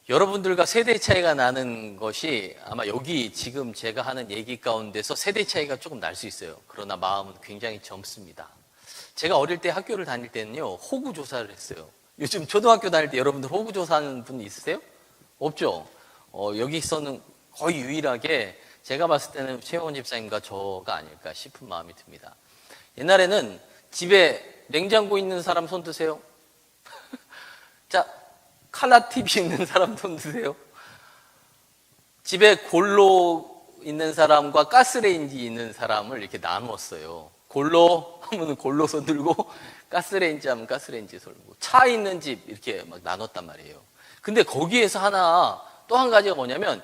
여러분들과 세대 차이가 나는 것이 아마 여기 지금 제가 하는 얘기 가운데서 세대 차이가 조금 날 수 있어요. 그러나 마음은 굉장히 젊습니다. 제가 어릴 때 학교를 다닐 때는요, 호구 조사를 했어요. 요즘 초등학교 다닐 때 여러분들 호구 조사하는 분 있으세요? 없죠? 여기서는 거의 유일하게 제가 봤을 때는 최영원 집사님과 저가 아닐까 싶은 마음이 듭니다. 옛날에는 집에 냉장고 있는 사람 손 드세요? 자, 칼라 TV 있는 사람 손 드세요? 집에 골로 있는 사람과 가스레인지 있는 사람을 이렇게 나누었어요. 골로 하면 골로 손 들고, 가스레인지 하면 가스레인지 손 들고, 차 있는 집 이렇게 막 나눴단 말이에요. 근데 거기에서 또 한 가지가 뭐냐면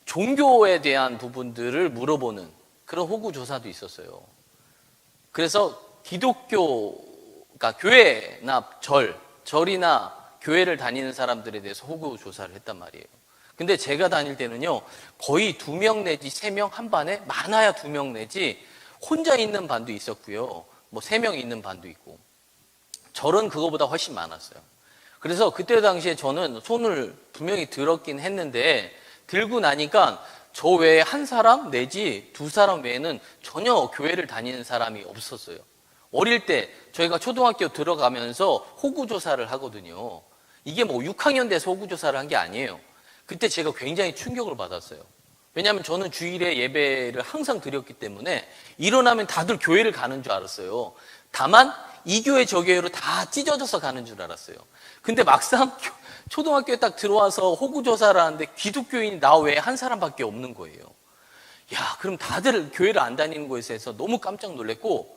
종교에 대한 부분들을 물어보는 그런 호구 조사도 있었어요. 그래서 기독교가 교회나 절이나 교회를 다니는 사람들에 대해서 호구 조사를 했단 말이에요. 근데 제가 다닐 때는요, 거의 2명 내지 3명 한 반에, 많아야 2명 내지 혼자 있는 반도 있었고요. 뭐 3명 있는 반도 있고. 절은 그거보다 훨씬 많았어요. 그래서 그때 당시에 저는 손을 분명히 들었긴 했는데, 들고 나니까 저 외에 한 사람 내지 2사람 외에는 전혀 교회를 다니는 사람이 없었어요. 어릴 때 저희가 초등학교 들어가면서 호구조사를 하거든요. 이게 뭐 6학년 돼서 호구조사를 한 게 아니에요. 그때 제가 굉장히 충격을 받았어요. 왜냐하면 저는 주일에 예배를 항상 드렸기 때문에 일어나면 다들 교회를 가는 줄 알았어요. 다만 이 교회 저 교회로 다 찢어져서 가는 줄 알았어요. 근데 막상 초등학교에 딱 들어와서 호구조사를 하는데 기독교인이 나 외에 한 사람밖에 없는 거예요. 야, 그럼 다들 교회를 안 다니는 거에 대해서 너무 깜짝 놀랐고,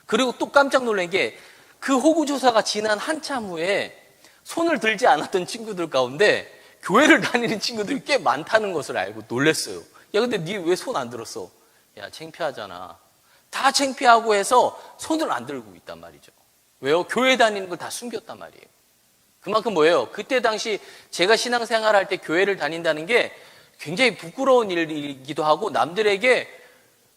그리고 또 깜짝 놀란 게 그 호구조사가 지난 한참 후에 손을 들지 않았던 친구들 가운데 교회를 다니는 친구들이 꽤 많다는 것을 알고 놀랐어요. 야, 근데 니 왜 손 안 들었어? 야, 창피하잖아. 다 창피하고 해서 손을 안 들고 있단 말이죠. 왜요? 교회 다니는 걸 다 숨겼단 말이에요. 그만큼 뭐예요? 그때 당시 제가 신앙생활 할 때 교회를 다닌다는 게 굉장히 부끄러운 일이기도 하고 남들에게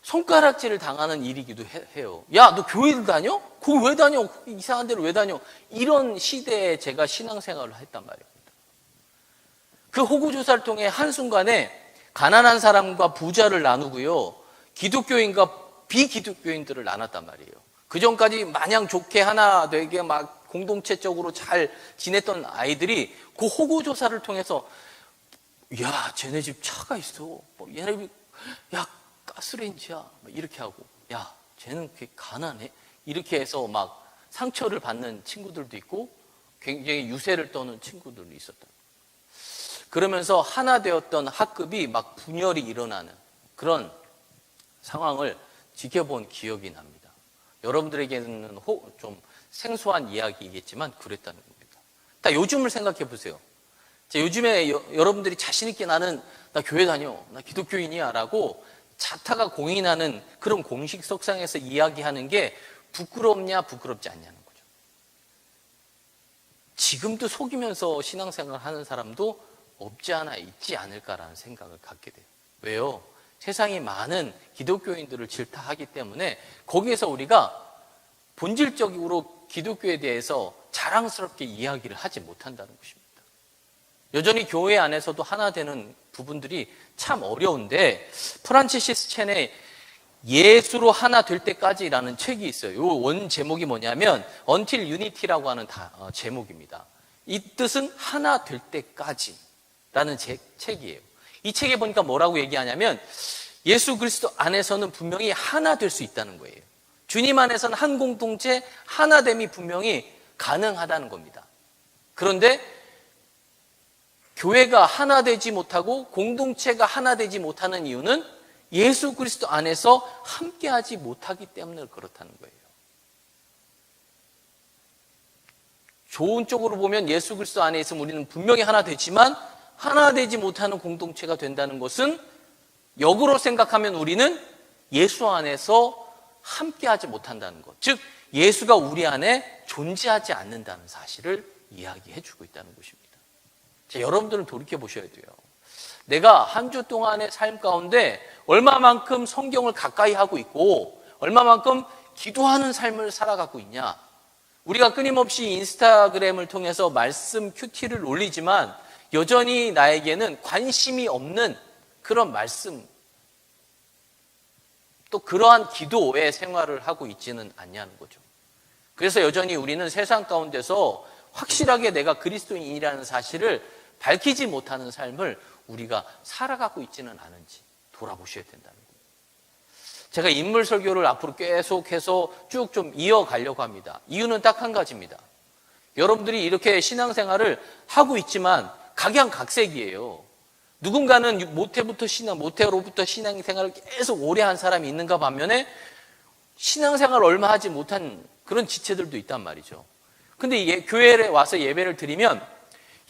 손가락질을 당하는 일이기도 해요. 야, 너 교회를 다녀? 거기 왜 다녀? 이상한 데로 왜 다녀? 이런 시대에 제가 신앙생활을 했단 말입니다. 그 호구조사를 통해 한순간에 가난한 사람과 부자를 나누고요, 기독교인과 비기독교인들을 나눴단 말이에요. 그 전까지 마냥 좋게 하나 되게 막 공동체적으로 잘 지냈던 아이들이 그 호구조사를 통해서, 야, 쟤네 집 차가 있어. 뭐 얘네 집, 야, 가스레인지야. 이렇게 하고, 야, 쟤는 그렇게 가난해? 이렇게 해서 막 상처를 받는 친구들도 있고 굉장히 유세를 떠는 친구들도 있었다. 그러면서 하나 되었던 학급이 막 분열이 일어나는 그런 상황을 지켜본 기억이 납니다. 여러분들에게는 좀 생소한 이야기이겠지만 그랬다는 겁니다. 요즘을 생각해 보세요. 요즘에 여러분들이 자신 있게 나는 나 교회 다녀, 나 기독교인이야 라고 자타가 공인하는 그런 공식 석상에서 이야기하는 게 부끄럽냐 부끄럽지 않냐는 거죠. 지금도 속이면서 신앙생활 하는 사람도 없지 않아 있지 않을까라는 생각을 갖게 돼요. 왜요? 세상이 많은 기독교인들을 질타하기 때문에 거기에서 우리가 본질적으로 기독교에 대해서 자랑스럽게 이야기를 하지 못한다는 것입니다. 여전히 교회 안에서도 하나 되는 부분들이 참 어려운데, 프란치시스 첸의 예수로 하나 될 때까지라는 책이 있어요. 이 원 제목이 뭐냐면 Until Unity라고 하는 제목입니다. 이 뜻은 하나 될 때까지라는 책이에요. 이 책에 보니까 뭐라고 얘기하냐면 예수 그리스도 안에서는 분명히 하나 될 수 있다는 거예요. 주님 안에서는 한 공동체 하나됨이 분명히 가능하다는 겁니다. 그런데 교회가 하나 되지 못하고 공동체가 하나 되지 못하는 이유는 예수 그리스도 안에서 함께하지 못하기 때문에 그렇다는 거예요. 좋은 쪽으로 보면 예수 그리스도 안에 있으면 우리는 분명히 하나 되지만 하나 되지 못하는 공동체가 된다는 것은 역으로 생각하면 우리는 예수 안에서 함께하지 못한다는 것, 즉 예수가 우리 안에 존재하지 않는다는 사실을 이야기해 주고 있다는 것입니다. 자, 여러분들은 돌이켜 보셔야 돼요. 내가 한 주 동안의 삶 가운데 얼마만큼 성경을 가까이 하고 있고 얼마만큼 기도하는 삶을 살아가고 있냐. 우리가 끊임없이 인스타그램을 통해서 말씀 큐티를 올리지만 여전히 나에게는 관심이 없는 그런 말씀, 또 그러한 기도의 생활을 하고 있지는 않냐는 거죠. 그래서 여전히 우리는 세상 가운데서 확실하게 내가 그리스도인이라는 사실을 밝히지 못하는 삶을 우리가 살아가고 있지는 않은지 돌아보셔야 된다는 거예요. 제가 인물 설교를 앞으로 계속해서 쭉 좀 이어가려고 합니다. 이유는 딱 한 가지입니다. 여러분들이 이렇게 신앙생활을 하고 있지만 각양각색이에요. 누군가는 모태로부터 신앙생활을 계속 오래 한 사람이 있는가 반면에 신앙생활을 얼마 하지 못한 그런 지체들도 있단 말이죠. 근데 교회에 와서 예배를 드리면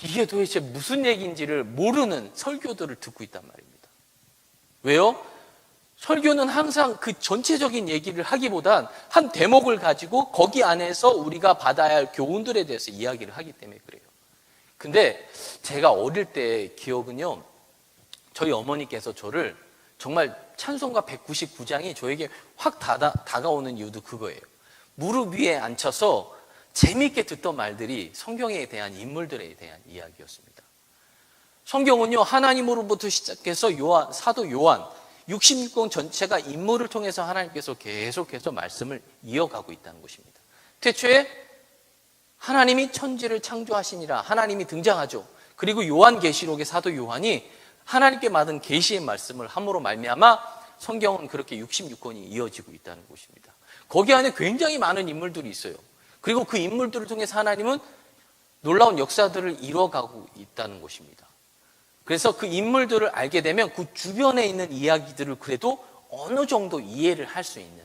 이게 도대체 무슨 얘기인지를 모르는 설교들을 듣고 있단 말입니다. 왜요? 설교는 항상 그 전체적인 얘기를 하기보단 한 대목을 가지고 거기 안에서 우리가 받아야 할 교훈들에 대해서 이야기를 하기 때문에 그래요. 근데 제가 어릴 때 기억은요, 저희 어머니께서 저를 정말 찬송가 199장이 저에게 확 다가오는 이유도 그거예요. 무릎 위에 앉혀서 재미있게 듣던 말들이 성경에 대한 인물들에 대한 이야기였습니다. 성경은요, 하나님으로부터 시작해서 사도 요한 66권 전체가 인물을 통해서 하나님께서 계속해서 말씀을 이어가고 있다는 것입니다. 태초에 하나님이 천지를 창조하시니라 하나님이 등장하죠. 그리고 요한계시록의 사도 요한이 하나님께 받은 계시의 말씀을 함으로 말미암아 성경은 그렇게 66권이 이어지고 있다는 것입니다. 거기 안에 굉장히 많은 인물들이 있어요. 그리고 그 인물들을 통해서 하나님은 놀라운 역사들을 이뤄가고 있다는 것입니다. 그래서 그 인물들을 알게 되면 그 주변에 있는 이야기들을 그래도 어느 정도 이해를 할 수 있는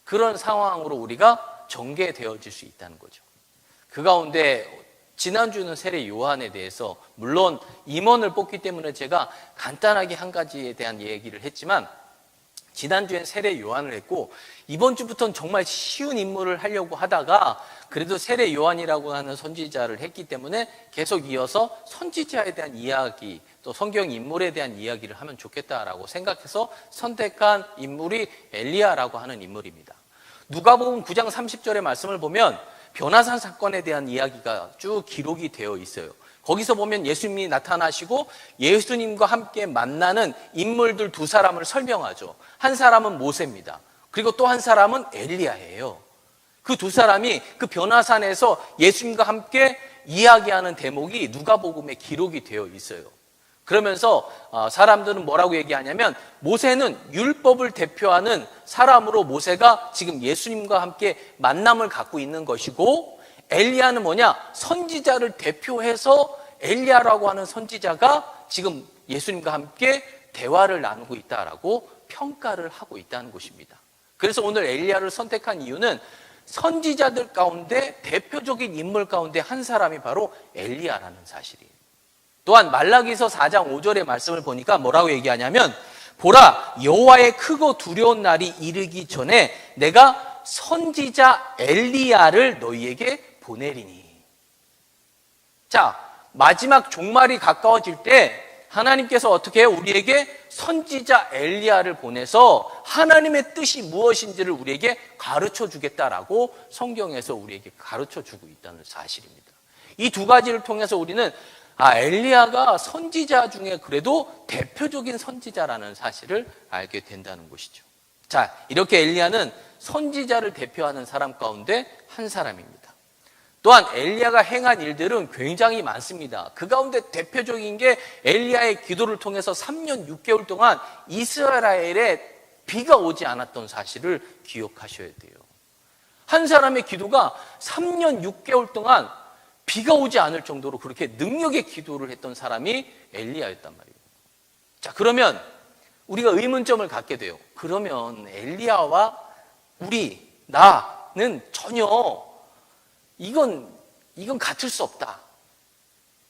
그런 상황으로 우리가 전개되어질 수 있다는 거죠. 그 가운데 지난주는 세례 요한에 대해서 물론 임원을 뽑기 때문에 제가 간단하게 한 가지에 대한 얘기를 했지만 지난주엔 세례 요한을 했고 이번 주부터는 정말 쉬운 인물을 하려고 하다가 그래도 세례 요한이라고 하는 선지자를 했기 때문에 계속 이어서 선지자에 대한 이야기 또 성경 인물에 대한 이야기를 하면 좋겠다라고 생각해서 선택한 인물이 엘리야라고 하는 인물입니다. 누가복음 9장 30절의 말씀을 보면 변화산 사건에 대한 이야기가 쭉 기록이 되어 있어요. 거기서 보면 예수님이 나타나시고 예수님과 함께 만나는 인물들 두 사람을 설명하죠. 한 사람은 모세입니다. 그리고 또 한 사람은 엘리야예요. 그 두 사람이 그 변화산에서 예수님과 함께 이야기하는 대목이 누가복음에 기록이 되어 있어요. 그러면서 사람들은 뭐라고 얘기하냐면 모세는 율법을 대표하는 사람으로 모세가 지금 예수님과 함께 만남을 갖고 있는 것이고 엘리야는 뭐냐? 선지자를 대표해서 엘리야라고 하는 선지자가 지금 예수님과 함께 대화를 나누고 있다라고 평가를 하고 있다는 것입니다. 그래서 오늘 엘리야를 선택한 이유는 선지자들 가운데 대표적인 인물 가운데 한 사람이 바로 엘리야라는 사실이에요. 또한 말라기서 4장 5절의 말씀을 보니까 뭐라고 얘기하냐면 보라 여호와의 크고 두려운 날이 이르기 전에 내가 선지자 엘리야를 너희에게 보내리니. 자, 마지막 종말이 가까워질 때 하나님께서 어떻게 해요? 우리에게 선지자 엘리야를 보내서 하나님의 뜻이 무엇인지를 우리에게 가르쳐 주겠다라고 성경에서 우리에게 가르쳐 주고 있다는 사실입니다. 이 두 가지를 통해서 우리는 엘리야가 선지자 중에 그래도 대표적인 선지자라는 사실을 알게 된다는 것이죠. 자, 이렇게 엘리야는 선지자를 대표하는 사람 가운데 한 사람입니다. 또한 엘리야가 행한 일들은 굉장히 많습니다. 그 가운데 대표적인 게 엘리야의 기도를 통해서 3년 6개월 동안 이스라엘에 비가 오지 않았던 사실을 기억하셔야 돼요. 한 사람의 기도가 3년 6개월 동안 비가 오지 않을 정도로 그렇게 능력의 기도를 했던 사람이 엘리야였단 말이에요. 자, 그러면 우리가 의문점을 갖게 돼요. 그러면 엘리야와 나는 전혀 이건 같을 수 없다.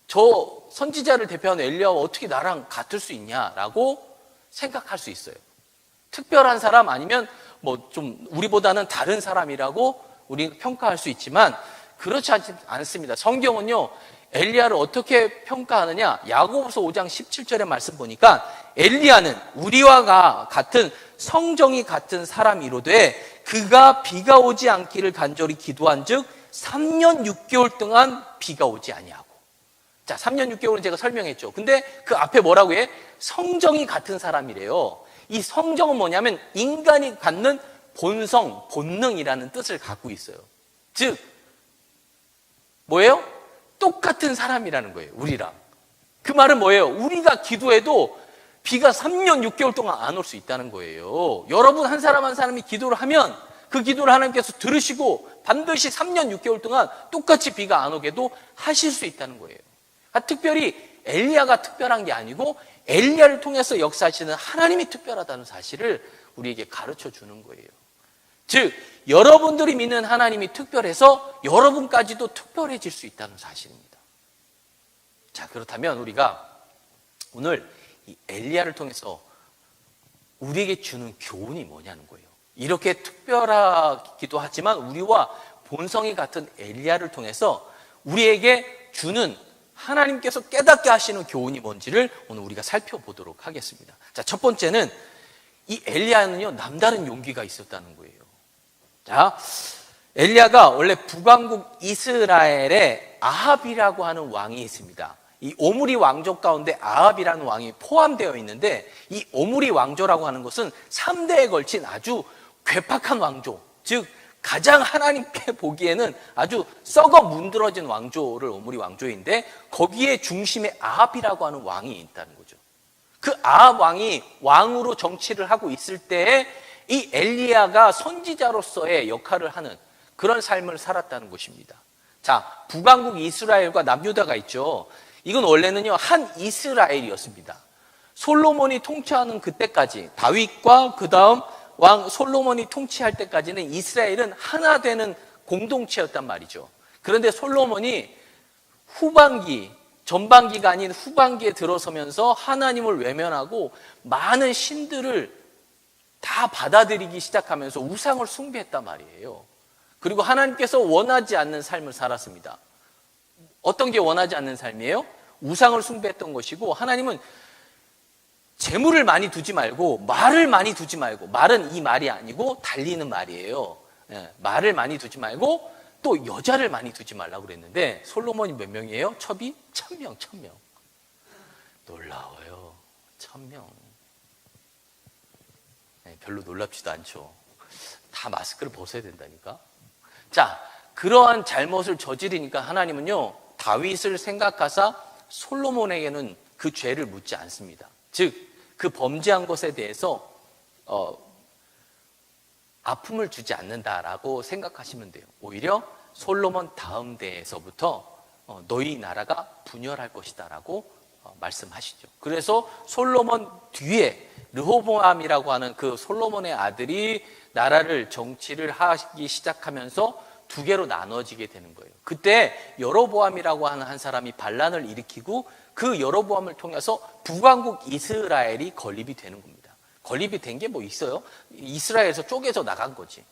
저 선지자를 대표하는 엘리야와 어떻게 나랑 같을 수 있냐라고 생각할 수 있어요. 특별한 사람 아니면 뭐 좀 우리보다는 다른 사람이라고 우리가 평가할 수 있지만 그렇지 않습니다. 성경은요, 엘리야를 어떻게 평가하느냐? 야고보서 5장 17절의 말씀 보니까 엘리야는 우리와 같은 성정이 같은 사람이로되 그가 비가 오지 않기를 간절히 기도한즉 3년 6개월 동안 비가 오지 아니하고. 자, 3년 6개월은 제가 설명했죠. 근데 그 앞에 뭐라고 해? 성정이 같은 사람이래요. 이 성정은 뭐냐면 인간이 갖는 본성, 본능이라는 뜻을 갖고 있어요. 즉, 뭐예요? 똑같은 사람이라는 거예요, 우리랑. 그 말은 뭐예요? 우리가 기도해도 비가 3년 6개월 동안 안 올 수 있다는 거예요. 여러분 한 사람 한 사람이 기도를 하면 그 기도를 하나님께서 들으시고 반드시 3년 6개월 동안 똑같이 비가 안 오게도 하실 수 있다는 거예요. 특별히 엘리야가 특별한 게 아니고 엘리야를 통해서 역사하시는 하나님이 특별하다는 사실을 우리에게 가르쳐 주는 거예요. 즉, 여러분들이 믿는 하나님이 특별해서 여러분까지도 특별해질 수 있다는 사실입니다. 자, 그렇다면 우리가 오늘 이 엘리야를 통해서 우리에게 주는 교훈이 뭐냐는 거예요. 이렇게 특별하기도 하지만 우리와 본성이 같은 엘리야를 통해서 우리에게 주는 하나님께서 깨닫게 하시는 교훈이 뭔지를 오늘 우리가 살펴보도록 하겠습니다. 자, 첫 번째는 이 엘리야는요, 남다른 용기가 있었다는 거예요. 자, 엘리야가 원래 북왕국 이스라엘에 아합이라고 하는 왕이 있습니다. 이 오므리 왕조 가운데 아합이라는 왕이 포함되어 있는데 이 오므리 왕조라고 하는 것은 3대에 걸친 아주 괴팍한 왕조, 즉 가장 하나님께 보기에는 아주 썩어 문드러진 왕조를 오므리 왕조인데 거기에 중심에 아합이라고 하는 왕이 있다는 거죠. 그 아합 왕이 왕으로 정치를 하고 있을 때에 이 엘리야가 선지자로서의 역할을 하는 그런 삶을 살았다는 것입니다. 자, 북왕국 이스라엘과 남유다가 있죠. 이건 원래는요, 한 이스라엘이었습니다. 솔로몬이 통치하는 그때까지, 다윗과 그 다음 왕 솔로몬이 통치할 때까지는 이스라엘은 하나 되는 공동체였단 말이죠. 그런데 솔로몬이 전반기가 아닌 후반기에 들어서면서 하나님을 외면하고 많은 신들을 다 받아들이기 시작하면서 우상을 숭배했단 말이에요. 그리고 하나님께서 원하지 않는 삶을 살았습니다. 어떤 게 원하지 않는 삶이에요? 우상을 숭배했던 것이고, 하나님은 재물을 많이 두지 말고 말을 많이 두지 말고, 말은 이 말이 아니고 달리는 말이에요. 말을 많이 두지 말고 또 여자를 많이 두지 말라고 그랬는데 솔로몬이 몇 명이에요? 첩이 1000명. 놀라워요. 1000명. 별로 놀랍지도 않죠. 다 마스크를 벗어야 된다니까. 자, 그러한 잘못을 저지르니까 하나님은요, 다윗을 생각하사 솔로몬에게는 그 죄를 묻지 않습니다. 즉, 그 범죄한 것에 대해서 아픔을 주지 않는다라고 생각하시면 돼요. 오히려 솔로몬 다음 대에서부터 너희 나라가 분열할 것이다라고 말씀하시죠. 그래서 솔로몬 뒤에 르호보암이라고 하는 그 솔로몬의 아들이 나라를 정치를 하기 시작하면서 두 개로 나눠지게 되는 거예요. 그때 여로보암이라고 하는 한 사람이 반란을 일으키고 그 여로보암을 통해서 북왕국 이스라엘이 건립이 되는 겁니다. 건립이 된 게 뭐 있어요? 이스라엘에서 쪼개져 나간 거지.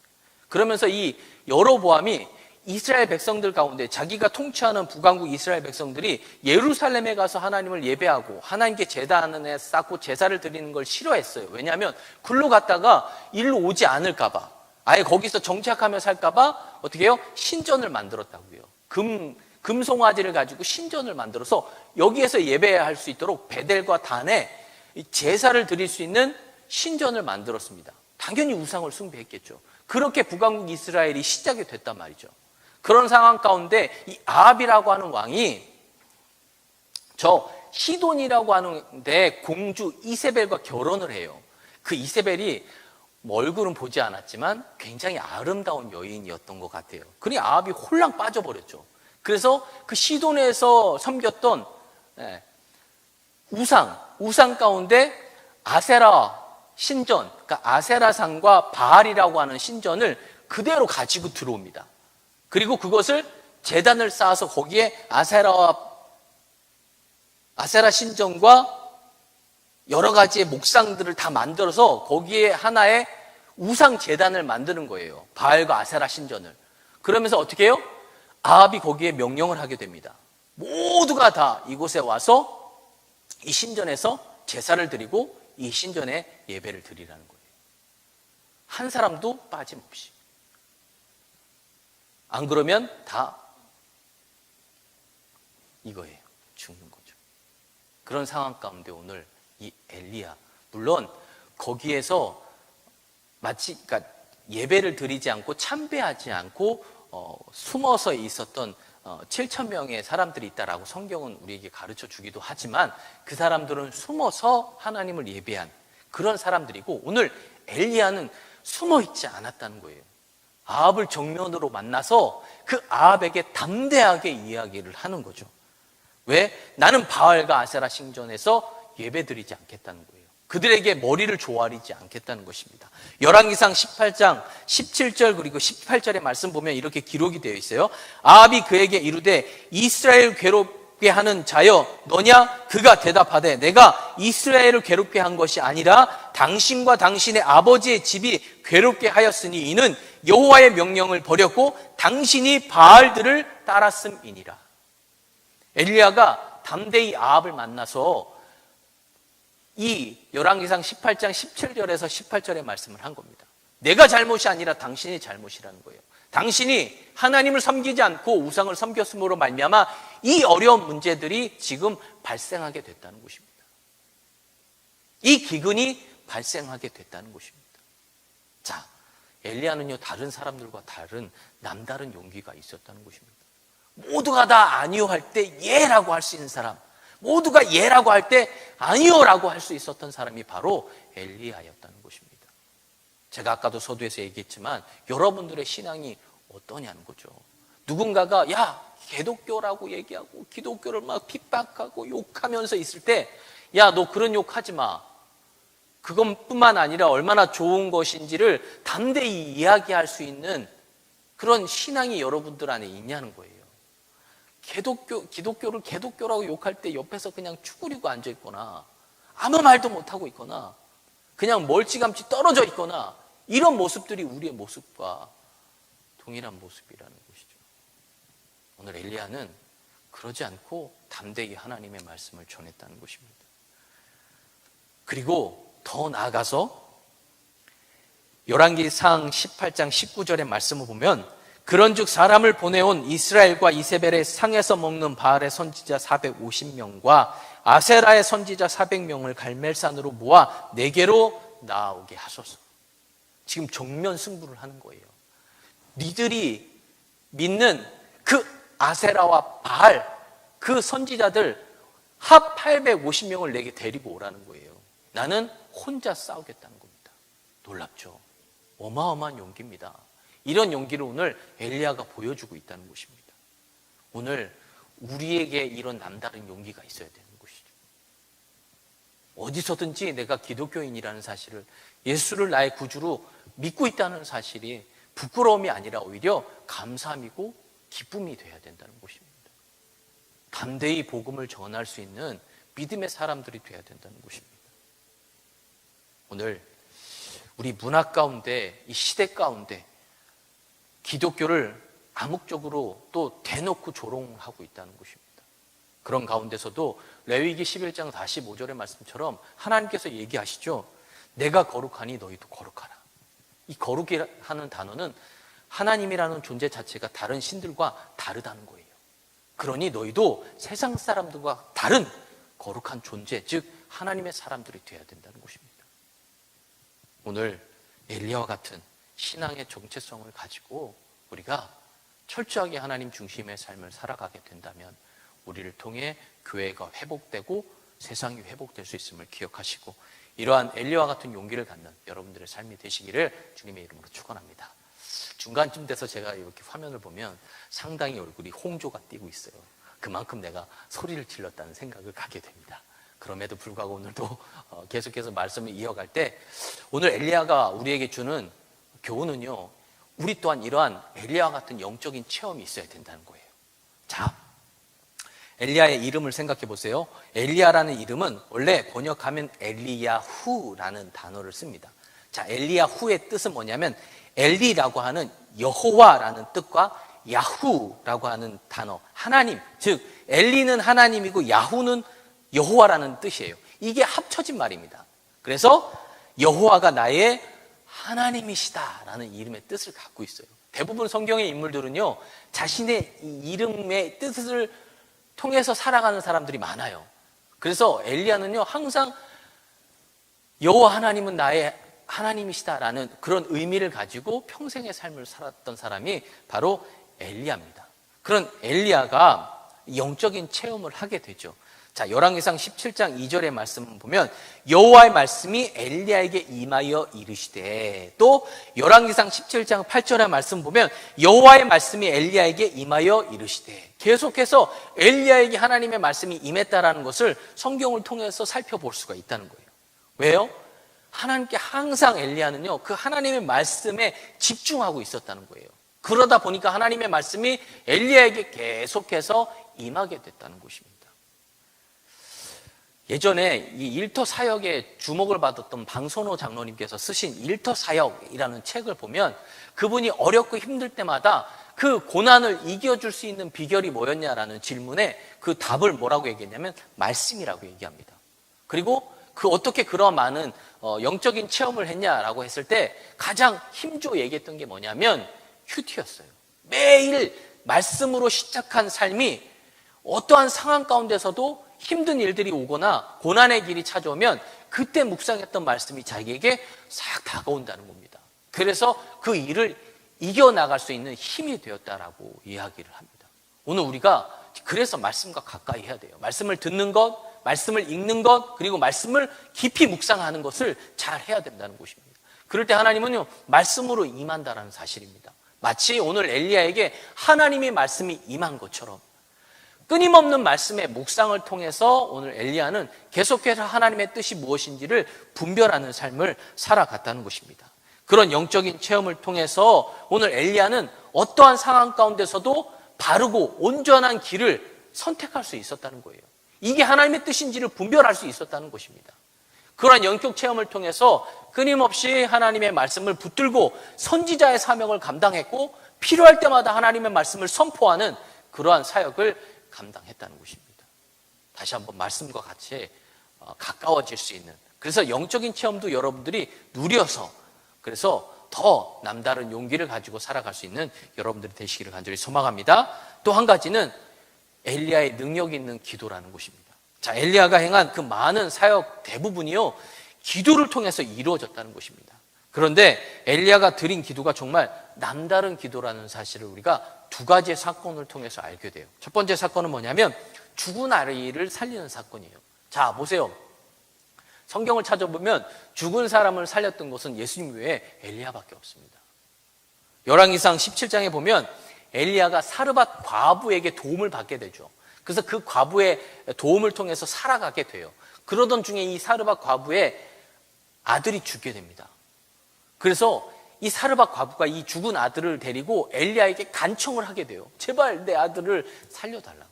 그러면서 이 여로보암이 이스라엘 백성들 가운데 자기가 통치하는 북왕국 이스라엘 백성들이 예루살렘에 가서 하나님을 예배하고 하나님께 제단에 쌓고 제사를 드리는 걸 싫어했어요. 왜냐하면 굴로 갔다가 일로 오지 않을까 봐, 아예 거기서 정착하며 살까 봐 어떻게 해요? 신전을 만들었다고요. 금송아지를 가지고 신전을 만들어서 여기에서 예배할 수 있도록 베델과 단에 제사를 드릴 수 있는 신전을 만들었습니다. 당연히 우상을 숭배했겠죠. 그렇게 북왕국 이스라엘이 시작이 됐단 말이죠. 그런 상황 가운데 이 아합이라고 하는 왕이 저 시돈이라고 하는데 공주 이세벨과 결혼을 해요. 그 이세벨이 얼굴은 보지 않았지만 굉장히 아름다운 여인이었던 것 같아요. 그러니 아합이 홀랑 빠져버렸죠. 그래서 그 시돈에서 섬겼던 우상 가운데 아세라 신전, 그러니까 아세라상과 바알이라고 하는 신전을 그대로 가지고 들어옵니다. 그리고 그것을 제단을 쌓아서 거기에 아세라 신전과 여러 가지의 목상들을 다 만들어서 거기에 하나의 우상 제단을 만드는 거예요. 바알과 아세라 신전을. 그러면서 어떻게 해요? 아합이 거기에 명령을 하게 됩니다. 모두가 다 이곳에 와서 이 신전에서 제사를 드리고 이 신전에 예배를 드리라는 거예요. 한 사람도 빠짐없이. 안 그러면 다 이거예요. 죽는 거죠. 그런 상황 가운데 오늘 이 엘리야, 물론 거기에서 마치 그러니까 예배를 드리지 않고 참배하지 않고 숨어서 있었던 7천 명의 사람들이 있다라고 성경은 우리에게 가르쳐 주기도 하지만 그 사람들은 숨어서 하나님을 예배한 그런 사람들이고, 오늘 엘리야는 숨어 있지 않았다는 거예요. 아합을 정면으로 만나서 그 아합에게 담대하게 이야기를 하는 거죠. 왜? 나는 바알과 아세라 신전에서 예배드리지 않겠다는 거예요. 그들에게 머리를 조아리지 않겠다는 것입니다. 열왕기상 18장 17절 그리고 18절의 말씀 보면 이렇게 기록이 되어 있어요. 아합이 그에게 이르되 이스라엘 괴롭게 하는 자여 너냐? 그가 대답하되 내가 이스라엘을 괴롭게 한 것이 아니라 당신과 당신의 아버지의 집이 괴롭게 하였으니 이는 여호와의 명령을 버렸고 당신이 바알들을 따랐음이니라. 엘리야가 담대히 아합을 만나서 이 열왕기상 18장 17절에서 18절의 말씀을 한 겁니다. 내가 잘못이 아니라 당신이 잘못이라는 거예요. 당신이 하나님을 섬기지 않고 우상을 섬겼음으로 말미암아 이 어려운 문제들이 지금 발생하게 됐다는 것입니다. 이 기근이 발생하게 됐다는 것입니다. 자, 엘리야는요 다른 사람들과 다른 남다른 용기가 있었다는 것입니다. 모두가 다 아니요 할 때 예라고 할 수 있는 사람, 모두가 예라고 할 때 아니요라고 할 수 있었던 사람이 바로 엘리야였다는 것입니다. 제가 아까도 서두에서 얘기했지만 여러분들의 신앙이 어떠냐는 거죠. 누군가가 야 기독교라고 얘기하고 기독교를 막 핍박하고 욕하면서 있을 때 야 너 그런 욕하지 마. 그것뿐만 아니라 얼마나 좋은 것인지를 담대히 이야기할 수 있는 그런 신앙이 여러분들 안에 있냐는 거예요. 기독교를 기독교라고 욕할 때 옆에서 그냥 추구리고 앉아있거나 아무 말도 못하고 있거나 그냥 멀찌감치 떨어져 있거나 이런 모습들이 우리의 모습과 동일한 모습이라는 것이죠. 오늘 엘리야는 그러지 않고 담대히 하나님의 말씀을 전했다는 것입니다. 그리고 더 나아가서 열왕기상 18장 19절의 말씀을 보면 그런즉 사람을 보내온 이스라엘과 이세벨의 상에서 먹는 바알의 선지자 450명과 아세라의 선지자 400명을 갈멜산으로 모아 내게로 나오게 하소서. 지금 정면 승부를 하는 거예요. 니들이 믿는 그 아세라와 바알 그 선지자들 합 850명을 내게 데리고 오라는 거예요. 나는 혼자 싸우겠다는 겁니다. 놀랍죠? 어마어마한 용기입니다. 이런 용기를 오늘 엘리야가 보여주고 있다는 것입니다. 오늘 우리에게 이런 남다른 용기가 있어야 되는 것이죠. 어디서든지 내가 기독교인이라는 사실을, 예수를 나의 구주로 믿고 있다는 사실이 부끄러움이 아니라 오히려 감사함이고 기쁨이 되어야 된다는 것입니다. 담대히 복음을 전할 수 있는 믿음의 사람들이 되어야 된다는 것입니다. 오늘 우리 문화 가운데, 이 시대 가운데 기독교를 암묵적으로 또 대놓고 조롱하고 있다는 것입니다. 그런 가운데서도 레위기 11장 45절의 말씀처럼 하나님께서 얘기하시죠. 내가 거룩하니 너희도 거룩하라. 이 거룩이라는 단어는 하나님이라는 존재 자체가 다른 신들과 다르다는 거예요. 그러니 너희도 세상 사람들과 다른 거룩한 존재, 즉 하나님의 사람들이 되어야 된다는 것입니다. 오늘 엘리야와 같은 신앙의 정체성을 가지고 우리가 철저하게 하나님 중심의 삶을 살아가게 된다면 우리를 통해 교회가 회복되고 세상이 회복될 수 있음을 기억하시고 이러한 엘리야와 같은 용기를 갖는 여러분들의 삶이 되시기를 주님의 이름으로 축원합니다. 중간쯤 돼서 제가 이렇게 화면을 보면 상당히 얼굴이 홍조가 띄고 있어요. 그만큼 내가 소리를 질렀다는 생각을 갖게 됩니다. 그럼에도 불구하고 오늘도 계속해서 말씀을 이어갈 때 오늘 엘리야가 우리에게 주는 교훈은요, 우리 또한 이러한 엘리야와 같은 영적인 체험이 있어야 된다는 거예요. 자, 엘리야의 이름을 생각해 보세요. 엘리야라는 이름은 원래 번역하면 엘리야후라는 단어를 씁니다. 자, 엘리야후의 뜻은 뭐냐면 엘리라고 하는 여호와라는 뜻과 야후라고 하는 단어, 하나님, 즉 엘리는 하나님이고 야후는 여호와라는 뜻이에요. 이게 합쳐진 말입니다. 그래서 여호와가 나의 하나님이시다라는 이름의 뜻을 갖고 있어요. 대부분 성경의 인물들은요, 자신의 이름의 뜻을 통해서 살아가는 사람들이 많아요. 그래서 엘리야는요, 항상 여호와 하나님은 나의 하나님이시다라는 그런 의미를 가지고 평생의 삶을 살았던 사람이 바로 엘리야입니다. 그런 엘리야가 영적인 체험을 하게 되죠. 자, 열왕기상 17장 2절의 말씀을 보면 여호와의 말씀이 엘리야에게 임하여 이르시되, 또 열왕기상 17장 8절의 말씀 보면 여호와의 말씀이 엘리야에게 임하여 이르시되, 계속해서 엘리야에게 하나님의 말씀이 임했다라는 것을 성경을 통해서 살펴볼 수가 있다는 거예요. 왜요? 하나님께 항상 엘리야는요, 그 하나님의 말씀에 집중하고 있었다는 거예요. 그러다 보니까 하나님의 말씀이 엘리야에게 계속해서 임하게 됐다는 것입니다. 예전에 이 일터 사역에 주목을 받았던 방선호 장로님께서 쓰신 일터 사역이라는 책을 보면 그분이 어렵고 힘들 때마다 그 고난을 이겨줄 수 있는 비결이 뭐였냐라는 질문에 그 답을 뭐라고 얘기했냐면 말씀이라고 얘기합니다. 그리고 그 어떻게 그런 많은 영적인 체험을 했냐라고 했을 때 가장 힘주어 얘기했던 게 뭐냐면 큐티였어요. 매일 말씀으로 시작한 삶이 어떠한 상황 가운데서도 힘든 일들이 오거나 고난의 길이 찾아오면 그때 묵상했던 말씀이 자기에게 싹 다가온다는 겁니다. 그래서 그 일을 이겨나갈 수 있는 힘이 되었다라고 이야기를 합니다. 오늘 우리가 그래서 말씀과 가까이 해야 돼요. 말씀을 듣는 것, 말씀을 읽는 것, 그리고 말씀을 깊이 묵상하는 것을 잘 해야 된다는 것입니다. 그럴 때 하나님은요, 말씀으로 임한다는 사실입니다. 마치 오늘 엘리야에게 하나님의 말씀이 임한 것처럼 끊임없는 말씀의 묵상을 통해서 오늘 엘리야는 계속해서 하나님의 뜻이 무엇인지를 분별하는 삶을 살아갔다는 것입니다. 그런 영적인 체험을 통해서 오늘 엘리야는 어떠한 상황 가운데서도 바르고 온전한 길을 선택할 수 있었다는 거예요. 이게 하나님의 뜻인지를 분별할 수 있었다는 것입니다. 그러한 영적 체험을 통해서 끊임없이 하나님의 말씀을 붙들고 선지자의 사명을 감당했고, 필요할 때마다 하나님의 말씀을 선포하는 그러한 사역을 감당했다는 것입니다. 다시 한번 말씀과 같이 가까워질 수 있는, 그래서 영적인 체험도 여러분들이 누려서 그래서 더 남다른 용기를 가지고 살아갈 수 있는 여러분들이 되시기를 간절히 소망합니다. 또 한 가지는 엘리야의 능력 있는 기도라는 것입니다. 자, 엘리야가 행한 그 많은 사역 대부분이요, 기도를 통해서 이루어졌다는 것입니다. 그런데 엘리야가 드린 기도가 정말 남다른 기도라는 사실을 우리가 두 가지의 사건을 통해서 알게 돼요. 첫 번째 사건은 뭐냐면 죽은 아이를 살리는 사건이에요. 자, 보세요. 성경을 찾아보면 죽은 사람을 살렸던 것은 예수님 외에 엘리야밖에 없습니다. 열왕기상 17장에 보면 엘리야가 사르밧 과부에게 도움을 받게 되죠. 그래서 그 과부의 도움을 통해서 살아가게 돼요. 그러던 중에 이 사르밧 과부의 아들이 죽게 됩니다. 그래서 이 사르밧 과부가 이 죽은 아들을 데리고 엘리야에게 간청을 하게 돼요. 제발 내 아들을 살려달라.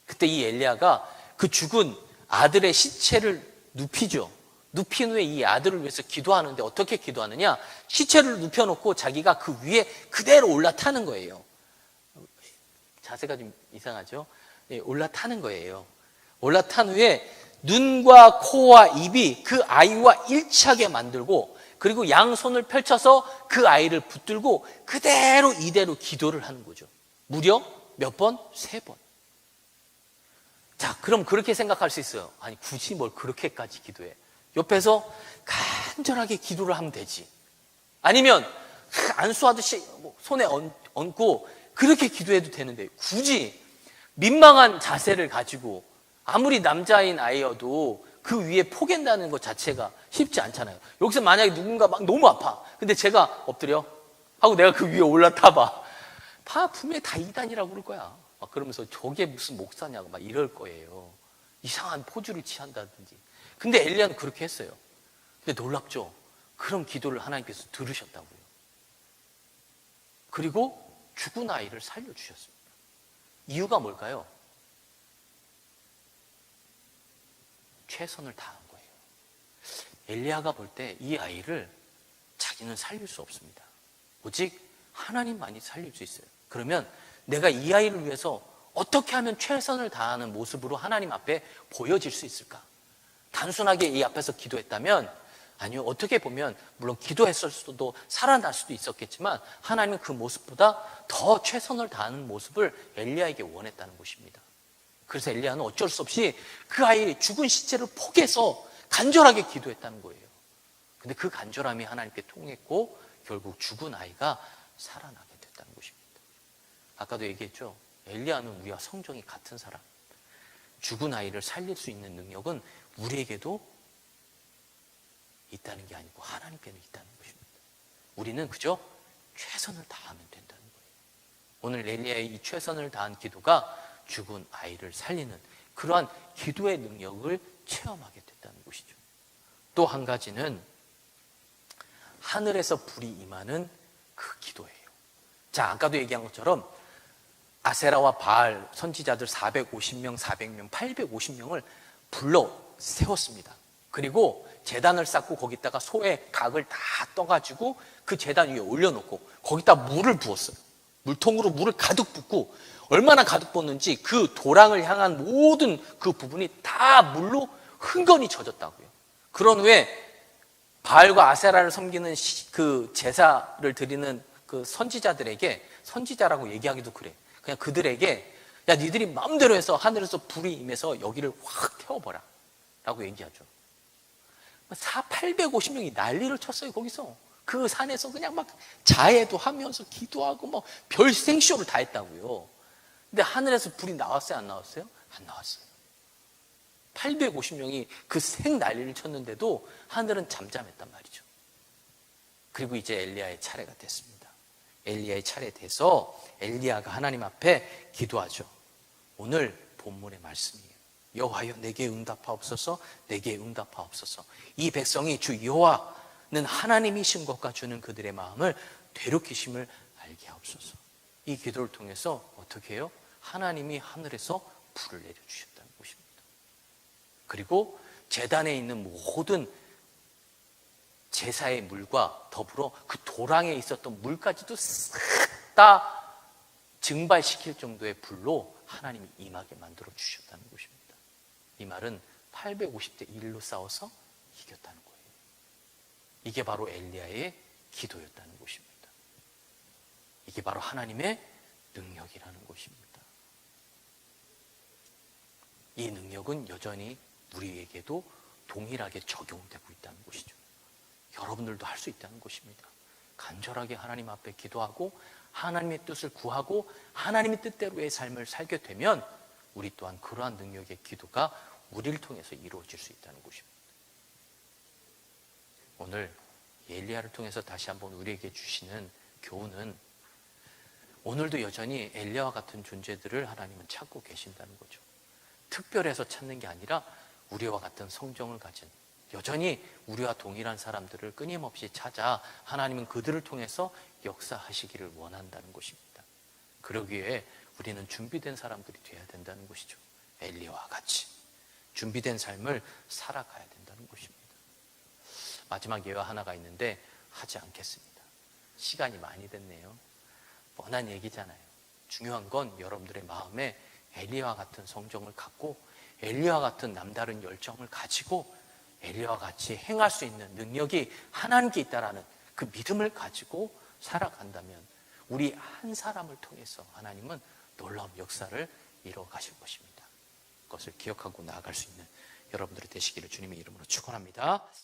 그때 이 엘리야가 그 죽은 아들의 시체를 눕히죠. 눕힌 후에 이 아들을 위해서 기도하는데 어떻게 기도하느냐? 시체를 눕혀놓고 자기가 그 위에 그대로 올라타는 거예요. 자세가 좀 이상하죠? 예, 올라타는 거예요. 올라탄 후에 눈과 코와 입이 그 아이와 일치하게 만들고, 그리고 양손을 펼쳐서 그 아이를 붙들고 그대로 이대로 기도를 하는 거죠. 무려 몇 번? 3번. 자, 그럼 그렇게 생각할 수 있어요. 아니, 굳이 뭘 그렇게까지 기도해? 옆에서 간절하게 기도를 하면 되지. 아니면 안수하듯이 손에 얹고 그렇게 기도해도 되는데, 굳이 민망한 자세를 가지고 아무리 남자인 아이여도 그 위에 포갠다는 것 자체가 쉽지 않잖아요. 여기서 만약에 누군가 막 너무 아파. 근데 제가 엎드려 하고 내가 그 위에 올라타봐. 분명히 다 이단이라고 그럴 거야. 막 그러면서 저게 무슨 목사냐고 막 이럴 거예요. 이상한 포즈를 취한다든지. 근데 엘리야는 그렇게 했어요. 근데 놀랍죠? 그런 기도를 하나님께서 들으셨다고요. 그리고 죽은 아이를 살려주셨습니다. 이유가 뭘까요? 최선을 다한 거예요. 엘리야가 볼 때 이 아이를 자기는 살릴 수 없습니다. 오직 하나님만이 살릴 수 있어요. 그러면 내가 이 아이를 위해서 어떻게 하면 최선을 다하는 모습으로 하나님 앞에 보여질 수 있을까? 단순하게 이 앞에서 기도했다면, 아니요, 어떻게 보면 물론 기도했을 수도 살아날 수도 있었겠지만 하나님은 그 모습보다 더 최선을 다하는 모습을 엘리야에게 원했다는 것입니다. 그래서 엘리야는 어쩔 수 없이 그 아이의 죽은 시체를 포개서 간절하게 기도했다는 거예요. 근데 그 간절함이 하나님께 통했고 결국 죽은 아이가 살아나게 됐다는 것입니다. 아까도 얘기했죠. 엘리야는 우리와 성정이 같은 사람. 죽은 아이를 살릴 수 있는 능력은 우리에게도 있다는 게 아니고 하나님께는 있다는 것입니다. 우리는 그저 최선을 다하면 된다는 거예요. 오늘 엘리야의 이 최선을 다한 기도가 죽은 아이를 살리는 그러한 기도의 능력을 체험하게 됐다는 것이죠. 또 한 가지는 하늘에서 불이 임하는 그 기도예요. 자, 아까도 얘기한 것처럼 아세라와 바알 선지자들 450명, 400명, 850명을 불러 세웠습니다. 그리고 제단을 쌓고 거기다가 소의 각을 다 떠가지고 그 제단 위에 올려놓고 거기다 물을 부었어요. 물통으로 물을 가득 붓고 얼마나 가득 붓는지 그 도랑을 향한 모든 그 부분이 다 물로 흥건히 젖었다고요. 그런 후에 바알과 아세라를 섬기는 그 제사를 드리는 그 선지자들에게, 선지자라고 얘기하기도 그래. 그냥 그들에게 야, 니들이 마음대로 해서 하늘에서 불이 임해서 여기를 확 태워버라 라고 얘기하죠. 850명이 난리를 쳤어요. 거기서 그 산에서 그냥 막 자해도 하면서 기도하고 뭐 별 생쇼를 다 했다고요. 근데 하늘에서 불이 나왔어요? 안 나왔어요? 안 나왔어요. 850명이 그 생 난리를 쳤는데도 하늘은 잠잠했단 말이죠. 그리고 이제 엘리야의 차례가 됐습니다. 엘리야의 차례 돼서 엘리야가 하나님 앞에 기도하죠. 오늘 본문의 말씀이에요. 여호와여 내게 응답하옵소서, 내게 응답하옵소서. 이 백성이 주 여호와는 하나님이신 것과 주는 그들의 마음을 되돌이키심을 알게 하옵소서. 이 기도를 통해서 어떻게 해요? 하나님이 하늘에서 불을 내려주셨다는 것입니다. 그리고 제단에 있는 모든 제사의 물과 더불어 그 도랑에 있었던 물까지도 싹 다 증발시킬 정도의 불로 하나님이 임하게 만들어 주셨다는 것입니다. 이 말은 850대 1로 싸워서 이겼다는 거예요. 이게 바로 엘리야의 기도였다는 것입니다. 이게 바로 하나님의 능력이라는 것입니다. 이 능력은 여전히 우리에게도 동일하게 적용되고 있다는 것이죠. 여러분들도 할 수 있다는 것입니다. 간절하게 하나님 앞에 기도하고 하나님의 뜻을 구하고 하나님의 뜻대로의 삶을 살게 되면 우리 또한 그러한 능력의 기도가 우리를 통해서 이루어질 수 있다는 것입니다. 오늘 엘리야를 통해서 다시 한번 우리에게 주시는 교훈은 오늘도 여전히 엘리야와 같은 존재들을 하나님은 찾고 계신다는 거죠. 특별해서 찾는 게 아니라 우리와 같은 성정을 가진 여전히 우리와 동일한 사람들을 끊임없이 찾아 하나님은 그들을 통해서 역사하시기를 원한다는 것입니다. 그러기 위해 우리는 준비된 사람들이 되어야 된다는 것이죠. 엘리야와 같이 준비된 삶을 살아가야 된다는 것입니다. 마지막 예화 하나가 있는데 하지 않겠습니다. 시간이 많이 됐네요. 뻔한 얘기잖아요. 중요한 건 여러분들의 마음에 엘리야와 같은 성정을 갖고 엘리야와 같은 남다른 열정을 가지고 엘리야와 같이 행할 수 있는 능력이 하나님께 있다라는 그 믿음을 가지고 살아간다면 우리 한 사람을 통해서 하나님은 놀라운 역사를 이루어 가실 것입니다. 그것을 기억하고 나아갈 수 있는 여러분들이 되시기를 주님의 이름으로 축원합니다.